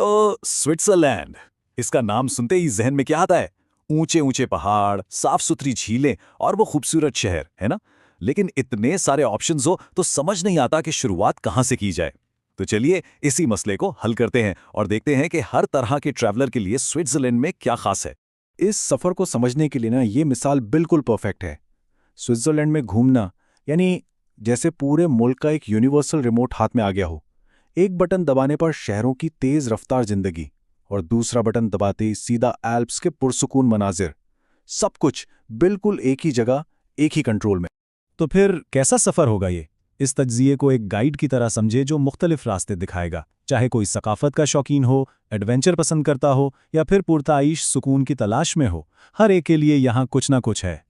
तो स्विट्जरलैंड, इसका नाम सुनते ही जहन में क्या आता है? ऊंचे ऊंचे पहाड़, साफ सुथरी झीलें और वो खूबसूरत शहर, है ना? लेकिन इतने सारे ऑप्शंस हो तो समझ नहीं आता कि शुरुआत कहाँ से की जाए। तो चलिए इसी मसले को हल करते हैं और देखते हैं कि हर तरह के ट्रैवलर के लिए स्विट्जरलैंड में क्या खास है। इस सफ़र को समझने के लिए ये मिसाल बिल्कुल परफेक्ट है। स्विट्ज़रलैंड में घूमना यानी जैसे पूरे मुल्क का एक यूनिवर्सल रिमोट हाथ में आ गया हो। एक बटन दबाने पर शहरों की तेज़ रफ्तार जिंदगी और दूसरा बटन दबाते ही सीधा एल्प्स के पुरसुकून मनाजिर। सब कुछ बिल्कुल एक ही जगह, एक ही कंट्रोल में। तो फिर कैसा सफ़र होगा ये? इस तज्जिए को एक गाइड की तरह समझे जो मुख्तलिफ रास्ते दिखाएगा, चाहे कोई सकाफत का शौकीन हो, एडवेंचर पसंद करता हो या फिर पुरताईश सुकून की तलाश में हो। हर एक के लिए यहाँ कुछ ना कुछ है।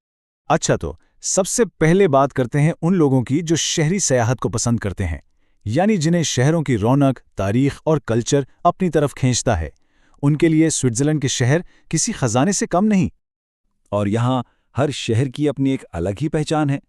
अच्छा, तो सबसे पहले बात करते हैं उन लोगों की जो शहरी सयाहत को पसंद करते हैं, यानी जिन्हें शहरों की रौनक, तारीख और कल्चर अपनी तरफ खींचता है। उनके लिए स्विट्ज़रलैंड के शहर किसी खजाने से कम नहीं। और यहाँ हर शहर की अपनी एक अलग ही पहचान है।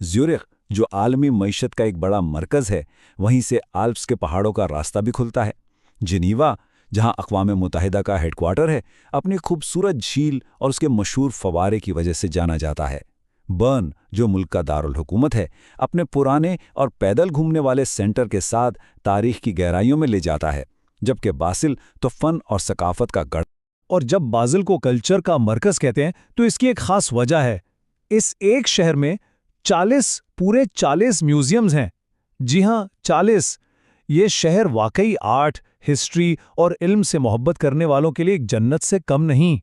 ज्यूरिख, जो आलमी मईशत का एक बड़ा मरकज़ है, वहीं से आल्प्स के पहाड़ों का रास्ता भी खुलता है। जिनीवा, जहाँ अक़वाम मुत्तहिदा का हेडक्वार्टर है, अपनी खूबसूरत झील और उसके मशहूर फवारे की वजह से जाना जाता है। बर्न, जो मुल्क का दारुल हुकूमत है, अपने पुराने और पैदल घूमने वाले सेंटर के साथ तारीख की गहराइयों में ले जाता है, जबकि बासिल तो फ़न और सकाफत का गढ़। और जब बासिल को कल्चर का मरकज़ कहते हैं तो इसकी एक खास वजह है। इस एक शहर में 40 म्यूजियम्स हैं। जी हाँ, 40। ये शहर वाकई आर्ट, हिस्ट्री और इल्म से मोहब्बत करने वालों के लिए एक जन्नत से कम नहीं।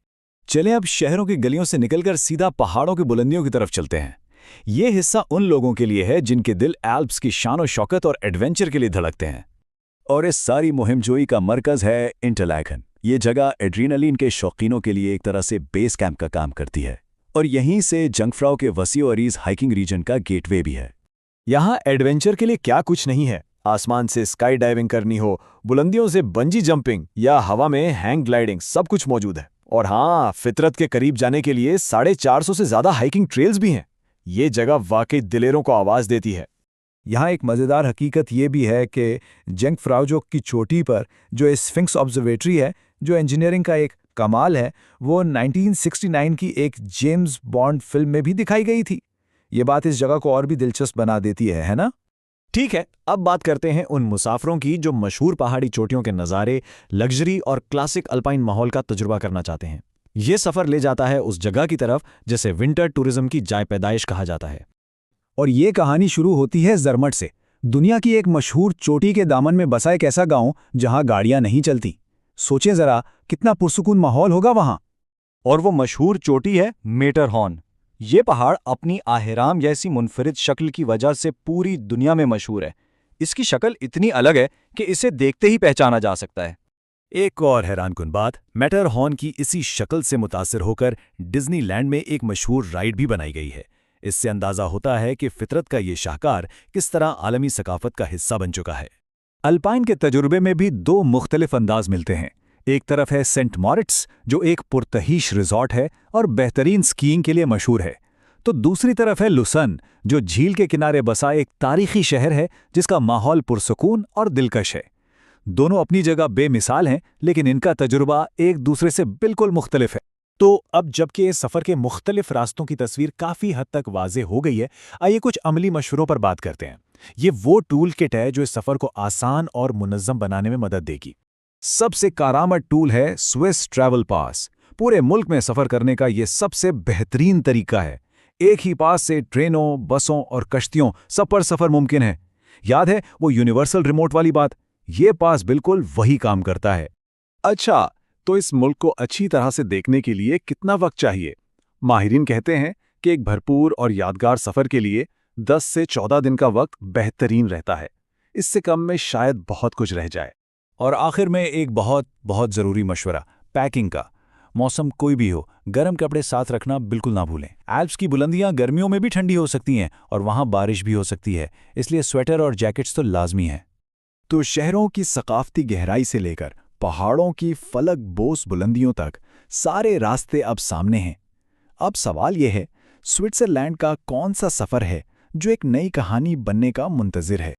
चलें अब शहरों की गलियों से निकलकर सीधा पहाड़ों की बुलंदियों की तरफ चलते हैं। ये हिस्सा उन लोगों के लिए है जिनके दिल एल्प्स की शान शौकत और एडवेंचर के लिए धड़कते हैं। और इस सारी मुहिमजोई का मरकज़ है इंटरलैकन। ये जगह एड्रीनलिन के शौकीनों के लिए एक तरह से बेस कैंप का काम करती है और यहीं से जंगफ्राउ के वसी और अरीज हाइकिंग रीजन का गेटवे भी है। यहाँ एडवेंचर के लिए क्या कुछ नहीं है। आसमान से स्काई डाइविंग करनी हो, बुलंदियों से बंजी जंपिंग या हवा में हैंग ग्लाइडिंग, सब कुछ मौजूद है। और हाँ, फितरत के करीब जाने के लिए 450 से ज़्यादा हाइकिंग ट्रेल्स भी हैं। ये जगह वाकई दिलेरों को आवाज़ देती है। यहाँ एक मज़ेदार हकीकत ये भी है कि जंगफ्राउ की चोटी पर जो स्फिंक्स ऑब्जर्वेटरी है, जो इंजीनियरिंग का एक कमाल है, वो 1969 की एक जेम्स बॉन्ड फिल्म में भी दिखाई गई थी। ये बात इस जगह को और भी दिलचस्प बना देती है ना? ठीक है, अब बात करते हैं उन मुसाफिरों की जो मशहूर पहाड़ी चोटियों के नज़ारे, लग्जरी और क्लासिक अल्पाइन माहौल का तजुर्बा करना चाहते हैं। ये सफ़र ले जाता है उस जगह की तरफ जिसे विंटर टूरिज्म की जाय पैदाइश कहा जाता है। और ये कहानी शुरू होती है ज़रमट से, दुनिया की एक मशहूर चोटी के दामन में बसा एक ऐसा गांव जहां गाड़ियां नहीं चलती। सोचें ज़रा, कितना पुरसुकून माहौल होगा वहां। और वो मशहूर चोटी है मेटरहॉर्न। ये पहाड़ अपनी आहराम जैसी मुनफरिद शक्ल की वजह से पूरी दुनिया में मशहूर है। इसकी शक्ल इतनी अलग है कि इसे देखते ही पहचाना जा सकता है। एक और हैरानकुन बात, मैटरहॉर्न की इसी शक्ल से मुतासिर होकर डिज्नीलैंड में एक मशहूर राइड भी बनाई गई है। इससे अंदाजा होता है कि फितरत का ये शाहकार किस तरह आलमी सकाफत का हिस्सा बन चुका है। अल्पाइन के तजुर्बे में भी दो मुख्तलिफ अंदाज मिलते हैं। एक तरफ है सेंट मॉरिट्स, जो एक पुरतहीश रिजॉर्ट है और बेहतरीन स्कीइंग के लिए मशहूर है, तो दूसरी तरफ है लुसन, जो झील के किनारे बसा एक तारीखी शहर है जिसका माहौल पुरसुकून और दिलकश है। दोनों अपनी जगह बेमिसाल हैं, लेकिन इनका तजुर्बा एक दूसरे से बिल्कुल मुख्तलिफ है। तो अब जबकि इस सफ़र के मुख्तलिफ रास्तों की तस्वीर काफ़ी हद तक वाज़े हो गई है, आइए कुछ अमली मशवरों पर बात करते हैं। ये वो टूल किट है जो इस सफ़र को आसान और मुनज़्ज़म बनाने में मदद देगी। सबसे कारामद टूल है स्विस ट्रैवल पास। पूरे मुल्क में सफ़र करने का ये सबसे बेहतरीन तरीका है। एक ही पास से ट्रेनों, बसों और कश्तियों सब पर सफ़र मुमकिन है। याद है वो यूनिवर्सल रिमोट वाली बात? ये पास बिल्कुल वही काम करता है। अच्छा, तो इस मुल्क को अच्छी तरह से देखने के लिए कितना वक्त चाहिए? माहिरीन कहते हैं कि एक भरपूर और यादगार सफ़र के लिए 10 से 14 दिन का वक्त बेहतरीन रहता है। इससे कम में शायद बहुत कुछ रह जाए। और आखिर में एक बहुत बहुत ज़रूरी मशवरा, पैकिंग का। मौसम कोई भी हो, गर्म कपड़े साथ रखना बिल्कुल ना भूलें। एल्प्स की बुलंदियां गर्मियों में भी ठंडी हो सकती हैं और वहाँ बारिश भी हो सकती है, इसलिए स्वेटर और जैकेट्स तो लाजमी हैं। तो शहरों की सकाफती गहराई से लेकर पहाड़ों की फलक बोस बुलंदियों तक सारे रास्ते अब सामने हैं। अब सवाल यह है, स्विट्ज़रलैंड का कौन सा सफ़र है जो एक नई कहानी बनने का मुंतज़िर है?